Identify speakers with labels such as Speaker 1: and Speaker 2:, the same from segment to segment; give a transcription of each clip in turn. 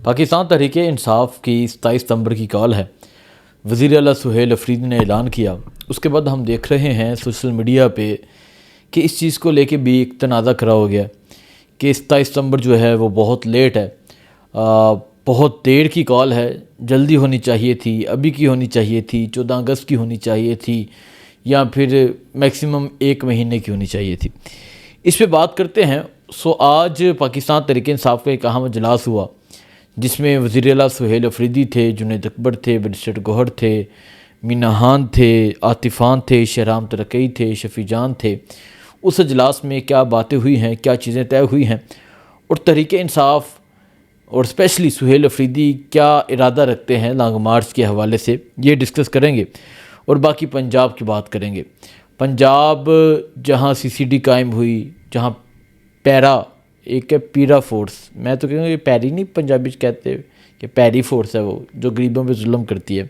Speaker 1: پاکستان تحریک انصاف کی 27 ستمبر کی کال ہے۔ وزیر اعلیٰ سہیل افریدی نے اعلان کیا۔ اس کے بعد ہم دیکھ رہے ہیں سوشل میڈیا پہ کہ اس چیز کو لے کے بھی ایک تنازع کھڑا ہو گیا کہ 27 ستمبر جو ہے وہ بہت لیٹ ہے، بہت دیر کی کال ہے، جلدی ہونی چاہیے تھی، ابھی کی ہونی چاہیے تھی، 14 اگست کی ہونی چاہیے تھی، یا پھر میکسیمم 1 مہینے کی ہونی چاہیے تھی۔ اس پہ بات کرتے ہیں۔ آج پاکستان تحریک انصاف کا ایک اہم اجلاس ہوا جس میں وزیر اعلیٰ سہیل افریدی تھے، جنید اکبر تھے، بیرسٹر گوہر تھے، مینا خان تھے، عاطف خان تھے، شہرام ترکی تھے، شفیع جان تھے۔ اس اجلاس میں کیا باتیں ہوئی ہیں، کیا چیزیں طے ہوئی ہیں، اور تحریک انصاف اور اسپیشلی سہیل افریدی کیا ارادہ رکھتے ہیں لانگ مارچ کے حوالے سے، یہ ڈسکس کریں گے۔ اور باقی پنجاب کی بات کریں گے۔ پنجاب جہاں CCD قائم ہوئی، جہاں پیرا ایک ہے پیرا فورس، میں تو کہوں گا یہ پیری نہیں پنجابی کہتے کہ پیری فورس ہے، وہ جو غریبوں پہ ظلم کرتی ہے۔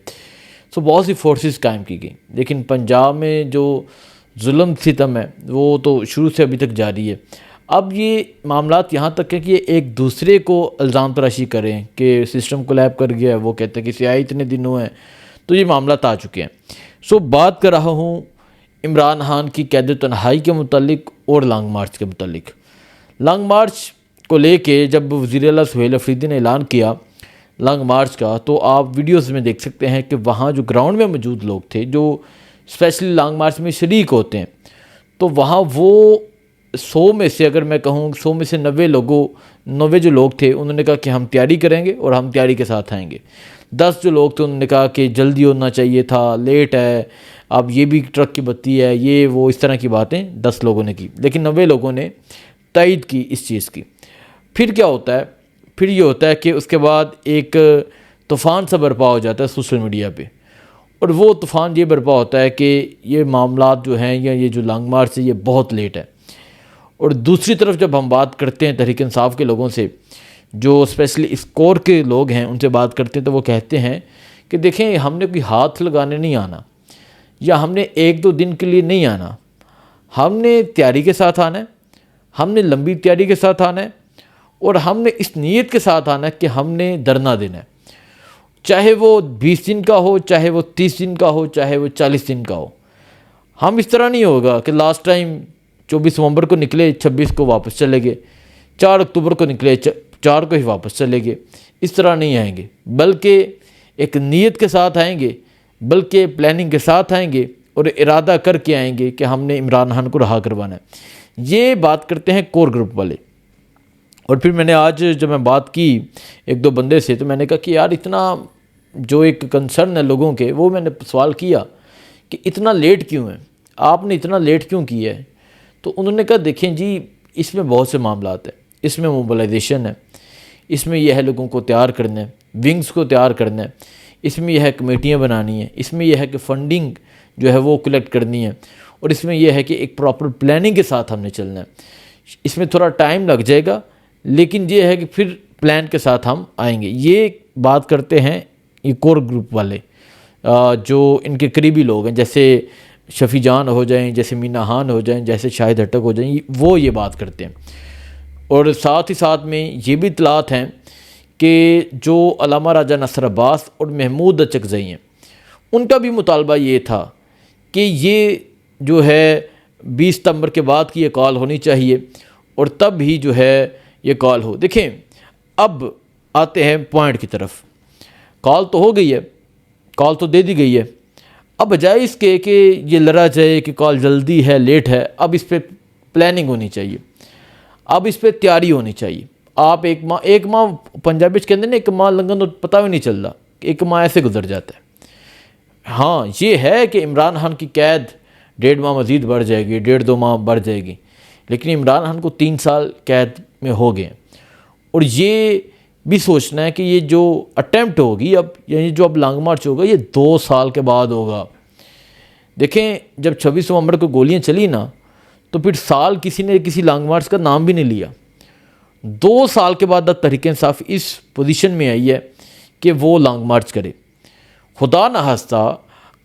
Speaker 1: بہت سی فورسز قائم کی گئی، لیکن پنجاب میں جو ظلم ستم ہے وہ تو شروع سے ابھی تک جاری ہے۔ اب یہ معاملات یہاں تک ہے کہ یہ ایک دوسرے کو الزام تراشی کریں کہ سسٹم کولیپ کر گیا ہے، وہ کہتے ہیں کہ سیائی اتنے دنوں ہیں، تو یہ معاملات آ چکے ہیں۔ بات کر رہا ہوں عمران خان کی قید و تنہائی کے متعلق اور لانگ مارچ کے متعلق۔ لانگ مارچ کو لے کے جب وزیر اعلیٰ سہیل افریدی نے اعلان کیا لانگ مارچ کا، تو آپ ویڈیوز میں دیکھ سکتے ہیں کہ وہاں جو گراؤنڈ میں موجود لوگ تھے جو اسپیشلی لانگ مارچ میں شریک ہوتے ہیں، تو وہاں وہ 100 میں سے اگر میں کہوں 100 میں سے 90 جو لوگ تھے انہوں نے کہا کہ ہم تیاری کریں گے اور ہم تیاری کے ساتھ آئیں گے۔ 10 جو لوگ تھے انہوں نے کہا کہ جلدی ہونا چاہیے تھا، لیٹ ہے، اب یہ بھی ٹرک کی بتی ہے، یہ وہ اس طرح کی باتیں 10 لوگوں نے کی، لیکن 90 لوگوں نے تائید کی اس چیز کی۔ پھر کیا ہوتا ہے؟ پھر یہ ہوتا ہے کہ اس کے بعد ایک طوفان سا برپا ہو جاتا ہے سوشل میڈیا پہ، اور وہ طوفان یہ برپا ہوتا ہے کہ یہ معاملات جو ہیں یا یہ جو لانگ مارچ ہے یہ بہت لیٹ ہے۔ اور دوسری طرف جب ہم بات کرتے ہیں تحریک انصاف کے لوگوں سے، جو اسپیشلی اس کور کے لوگ ہیں، ان سے بات کرتے ہیں تو وہ کہتے ہیں کہ دیکھیں ہم نے کوئی ہاتھ لگانے نہیں آنا، یا ہم نے 1-2 دن کے لیے نہیں آنا، ہم نے تیاری کے ساتھ آنا ہے، ہم نے لمبی تیاری کے ساتھ آنا ہے، اور ہم نے اس نیت کے ساتھ آنا ہے کہ ہم نے دھرنا دینا ہے، چاہے وہ 20 دن کا ہو، چاہے وہ 30 دن کا ہو، چاہے وہ 40 دن کا ہو۔ ہم اس طرح نہیں ہوگا کہ لاسٹ ٹائم 24 نومبر کو نکلے، 26 کو واپس چلے گئے، 4 اکتوبر کو نکلے، 4 کو ہی واپس چلے گئے۔ اس طرح نہیں آئیں گے، بلکہ ایک نیت کے ساتھ آئیں گے، بلکہ پلاننگ کے ساتھ آئیں گے، اور ارادہ کر کے آئیں گے کہ ہم نے عمران خان کو رہا کروانا ہے۔ یہ بات کرتے ہیں کور گروپ والے۔ اور پھر میں نے آج جب میں بات کی 1-2 بندے سے، تو میں نے کہا کہ یار اتنا جو ایک کنسرن ہے لوگوں کے، وہ میں نے سوال کیا کہ اتنا لیٹ کیوں ہے، آپ نے اتنا لیٹ کیوں کیا ہے؟ تو انہوں نے کہا دیکھیں جی اس میں بہت سے معاملات ہیں، اس میں موبلائزیشن ہے، اس میں یہ ہے لوگوں کو تیار کرنا ہے، ونگز کو تیار کرنا ہے، اس میں یہ ہے کمیٹیاں بنانی ہیں، اس میں یہ ہے کہ فنڈنگ جو ہے وہ کلیکٹ کرنی ہے، اور اس میں یہ ہے کہ ایک پراپر پلاننگ کے ساتھ ہم نے چلنا ہے۔ اس میں تھوڑا ٹائم لگ جائے گا، لیکن یہ ہے کہ پھر پلان کے ساتھ ہم آئیں گے۔ یہ بات کرتے ہیں یہ کور گروپ والے، جو ان کے قریبی لوگ ہیں، جیسے شفیع جان ہو جائیں، جیسے مینا خان ہو جائیں، جیسے شاہد ہٹک ہو جائیں، وہ یہ بات کرتے ہیں۔ اور ساتھ ہی ساتھ میں یہ بھی اطلاعات ہیں کہ جو علامہ راجہ نصر عباس اور محمود اچکزئی ہیں، ان کا بھی مطالبہ یہ تھا کہ یہ جو ہے 20 ستمبر کے بعد کی یہ کال ہونی چاہیے، اور تب ہی جو ہے یہ کال ہو۔ دیکھیں اب آتے ہیں پوائنٹ کی طرف۔ کال تو ہو گئی ہے، کال تو دے دی گئی ہے، اب بجائے اس کے کہ یہ لڑا جائے کہ کال جلدی ہے، لیٹ ہے، اب اس پہ پلاننگ ہونی چاہیے، اب اس پہ تیاری ہونی چاہیے۔ آپ ایک ماہ پنجابی کہتے ہیں نا، ایک ماہ لنگن تو پتہ بھی نہیں چلتا، ایک ماہ ایسے گزر جاتا ہے۔ ہاں یہ ہے کہ عمران خان کی قید 1.5 ماہ مزید بڑھ جائے گی، 1.5-2 ماہ بڑھ جائے گی، لیکن عمران خان کو 3 سال قید میں ہو گئے ہیں۔ اور یہ بھی سوچنا ہے کہ یہ جو اٹیمپٹ ہوگی اب، یعنی جو اب لانگ مارچ ہوگا، یہ 2 سال کے بعد ہوگا۔ دیکھیں جب 26 نومبر کو گولیاں چلی نا، تو پھر سال کسی نے کسی لانگ مارچ کا نام بھی نہیں لیا۔ 2 سال کے بعد اب تحریک انصاف اس پوزیشن میں آئی ہے کہ وہ لانگ مارچ کرے۔ خدا نہ خواستہ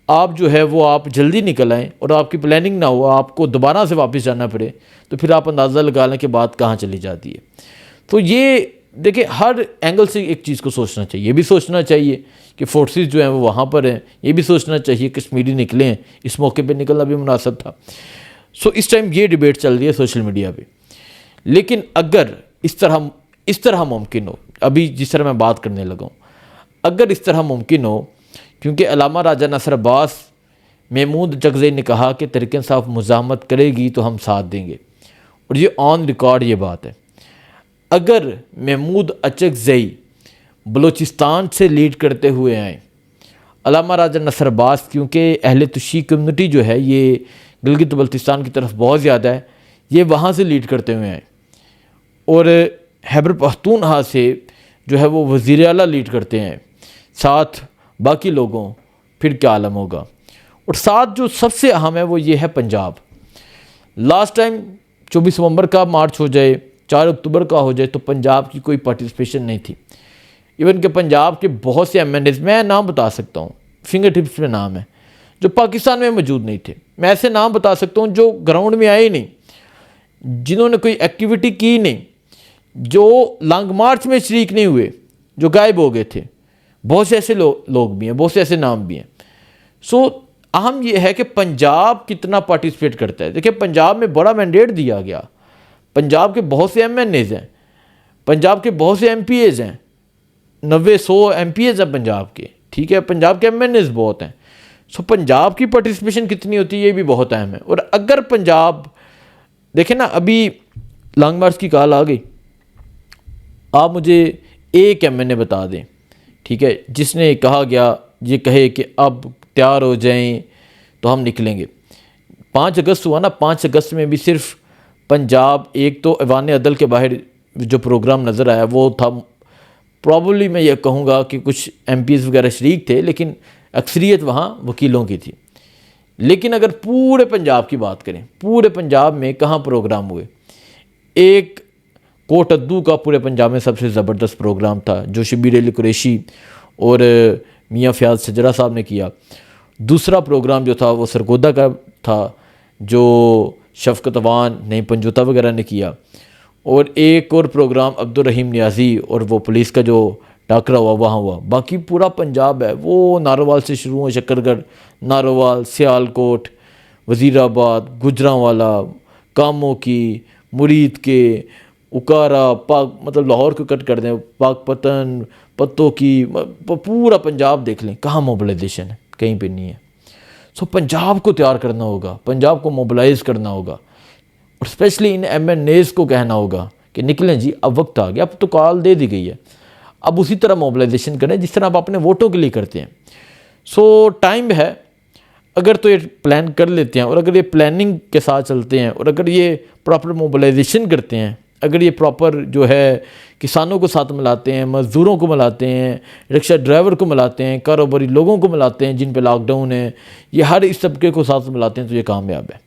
Speaker 1: آپ جو ہے وہ آپ جلدی نکل آئیں اور آپ کی پلاننگ نہ ہو، آپ کو دوبارہ سے واپس جانا پڑے، تو پھر آپ اندازہ لگا لیں کہ بات کہاں چلی جاتی ہے۔ تو یہ دیکھیں ہر اینگل سے ایک چیز کو سوچنا چاہیے. یہ بھی سوچنا چاہیے کہ فورسز جو ہیں وہ وہاں پر ہیں, یہ بھی سوچنا چاہیے کشمیری نکلے ہیں, اس موقع پہ نکلنا بھی مناسب تھا. اس ٹائم یہ ڈیبیٹ چل رہی ہے سوشل میڈیا پہ. لیکن اگر اس طرح ممکن ہو, ابھی جس طرح میں بات کرنے لگا ہوں, اگر اس طرح ممکن ہو, کیونکہ علامہ راجہ نصر عباس محمود اچکزئی نے کہا کہ تحریک انصاف مزاحمت کرے گی تو ہم ساتھ دیں گے, اور یہ آن ریکارڈ یہ بات ہے. اگر محمود اچکزئی بلوچستان سے لیڈ کرتے ہوئے آئیں, علامہ راجہ نصر عباس کیونکہ اہل تشیع کمیونٹی جو ہے یہ گلگت بلتستان کی طرف بہت زیادہ ہے, یہ وہاں سے لیڈ کرتے ہوئے آئیں, اور خیبر پختونخوا سے جو ہے وہ وزیر اعلیٰ لیڈ کرتے ہیں ساتھ باقی لوگوں, پھر کیا عالم ہوگا. اور ساتھ جو سب سے اہم ہے وہ یہ ہے پنجاب. لاسٹ ٹائم 24 نومبر کا مارچ ہو جائے, 4 اکتوبر کا ہو جائے, تو پنجاب کی کوئی پارٹیسپیشن نہیں تھی. ایون کہ پنجاب کے بہت سے ایم این ایز, میں نام بتا سکتا ہوں, فنگر ٹپس میں نام ہے, جو پاکستان میں موجود نہیں تھے. میں ایسے نام بتا سکتا ہوں جو گراؤنڈ میں آئے ہی نہیں, جنہوں نے کوئی ایکٹیویٹی کی نہیں, جو لانگ مارچ میں شریک نہیں ہوئے, جو غائب ہو گئے تھے. بہت سے ایسے لوگ بھی ہیں, بہت سے ایسے نام بھی ہیں. اہم یہ ہے کہ پنجاب کتنا پارٹیسپیٹ کرتا ہے. دیکھیں پنجاب میں بڑا مینڈیٹ دیا گیا, پنجاب کے بہت سے ایم این ایز ہیں, پنجاب کے بہت سے ایم پی ایز ہیں, 90-100 ایم پی ایز ہیں پنجاب کے, ٹھیک ہے, پنجاب کے ایم این ایز بہت ہیں. پنجاب کی پارٹیسپیشن کتنی ہوتی ہے یہ بھی بہت اہم ہے. اور اگر پنجاب دیکھیں نا, ابھی لانگ مارچ کی کال آ گئی, آپ مجھے ایک ایم این اے بتا دیں, ٹھیک ہے, جس نے کہا گیا یہ کہے کہ اب تیار ہو جائیں تو ہم نکلیں گے. 5 اگست ہوا نا, 5 اگست میں بھی صرف پنجاب, ایک تو ایوان عدل کے باہر جو پروگرام نظر آیا وہ تھا, پرابلی میں یہ کہوں گا کہ کچھ ایم پیز وغیرہ شریک تھے, لیکن اکثریت وہاں وکیلوں کی تھی. لیکن اگر پورے پنجاب کی بات کریں, پورے پنجاب میں کہاں پروگرام ہوئے, ایک کوٹ ادو کا پورے پنجاب میں سب سے زبردست پروگرام تھا جو شبیر علی قریشی اور میاں فیاض سجرہ صاحب نے کیا. دوسرا پروگرام جو تھا وہ سرگودا کا تھا جو شفقت وان نئی پنجوتا وغیرہ نے کیا. اور ایک اور پروگرام عبدالرحیم نیازی اور وہ پولیس کا جو ٹاکرا ہوا وہاں ہوا. باقی پورا پنجاب ہے وہ ناروال سے شروع ہو, شکرگڑھ, ناروال, سیالکوٹ, وزیر آباد, گجرانوالا, کاموں کی, مرید کے, اکارا, مطلب لاہور کو کٹ کر دیں, پاک پتن, پتوں کی, پورا پنجاب دیکھ لیں, کہاں موبلائزیشن ہے, کہیں پہ نہیں ہے. پنجاب کو تیار کرنا ہوگا, پنجاب کو موبلائز کرنا ہوگا, اور اسپیشلی ان ایم این ایز کو کہنا ہوگا کہ نکلیں جی, اب وقت آ گیا, اب تو کال دے دی گئی ہے, اب اسی طرح موبلائزیشن کریں جس طرح آپ اپنے ووٹوں کے لیے کرتے ہیں. ٹائم ہے, اگر تو یہ پلان کر لیتے ہیں, اور اگر یہ پلاننگ کے ساتھ چلتے ہیں, اور اگر یہ پراپر موبلائزیشن کرتے ہیں, اگر یہ پراپر جو ہے کسانوں کو ساتھ ملاتے ہیں, مزدوروں کو ملاتے ہیں, رکشہ ڈرائیور کو ملاتے ہیں, کاروباری لوگوں کو ملاتے ہیں جن پہ لاک ڈاؤن ہے, یہ ہر اس طبقے کو ساتھ ملاتے ہیں تو یہ کامیاب ہے.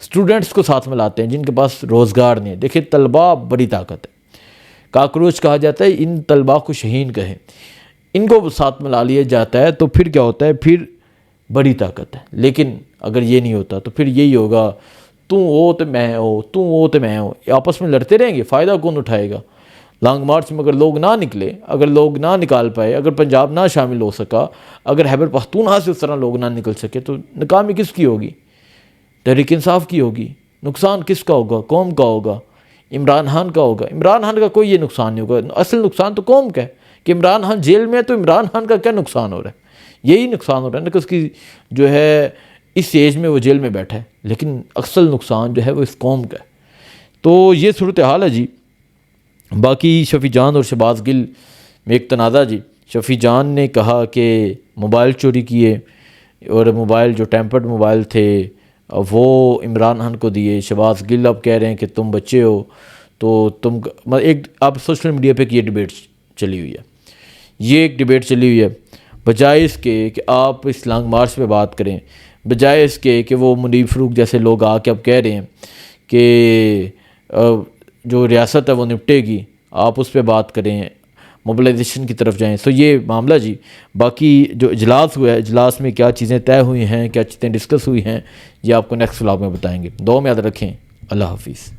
Speaker 1: اسٹوڈنٹس کو ساتھ ملاتے ہیں جن کے پاس روزگار نہیں ہے. دیکھیں طلباء بڑی طاقت ہے, کاکروچ کہا جاتا ہے, ان طلباء کو شہین کہیں, ان کو ساتھ ملا لیا جاتا ہے تو پھر کیا ہوتا ہے, پھر بڑی طاقت ہے. لیکن اگر یہ نہیں ہوتا تو پھر یہی ہوگا, تو وہ تو میں ہو, تو وہ تو میں ہو, آپس میں لڑتے رہیں گے, فائدہ کون اٹھائے گا. لانگ مارچ میں اگر لوگ نہ نکلے, اگر لوگ نہ نکال پائے, اگر پنجاب نہ شامل ہو سکا, اگر خیبر پختونخوا سے اس طرح لوگ نہ نکل سکے, تو ناکامی کس کی ہوگی, تحریک انصاف کی ہوگی. نقصان کس کا ہوگا, قوم کا ہوگا, عمران خان کا ہوگا. عمران خان کا کوئی یہ نقصان نہیں ہوگا, اصل نقصان تو قوم کا ہے کہ عمران خان جیل میں ہے, تو عمران خان کا کیا نقصان ہو رہا ہے, یہی نقصان ہو رہا ہے نا کہ اس کی جو ہے اس ایج میں وہ جیل میں بیٹھا ہے, لیکن اصل نقصان جو ہے وہ اس قوم کا ہے. تو یہ صورتحال ہے جی. باقی شفیع جان اور شہباز گل میں ایک تنازع جی. شفیع جان نے کہا کہ موبائل چوری کیے, اور موبائل جو ٹیمپرڈ موبائل تھے وہ عمران خان کو دیے. شہباز گل اب کہہ رہے ہیں کہ تم بچے ہو تو تم, ایک آپ سوشل میڈیا پہ یہ ڈیبیٹ چلی ہوئی ہے, یہ ایک ڈیبیٹ چلی ہوئی ہے. بجائے اس کے کہ آپ اس لانگ مارچ پہ بات کریں, بجائے اس کے کہ وہ منیب فروغ جیسے لوگ آ کے اب کہہ رہے ہیں کہ جو ریاست ہے وہ نپٹے گی, آپ اس پہ بات کریں, موبلائزیشن کی طرف جائیں. یہ معاملہ جی. باقی جو اجلاس ہوا ہے, اجلاس میں کیا چیزیں طے ہوئی ہیں, کیا چیزیں ڈسکس ہوئی ہیں, یہ آپ کو نیکسٹ ولاگ میں بتائیں گے. دعا میں یاد رکھیں. اللہ حافظ.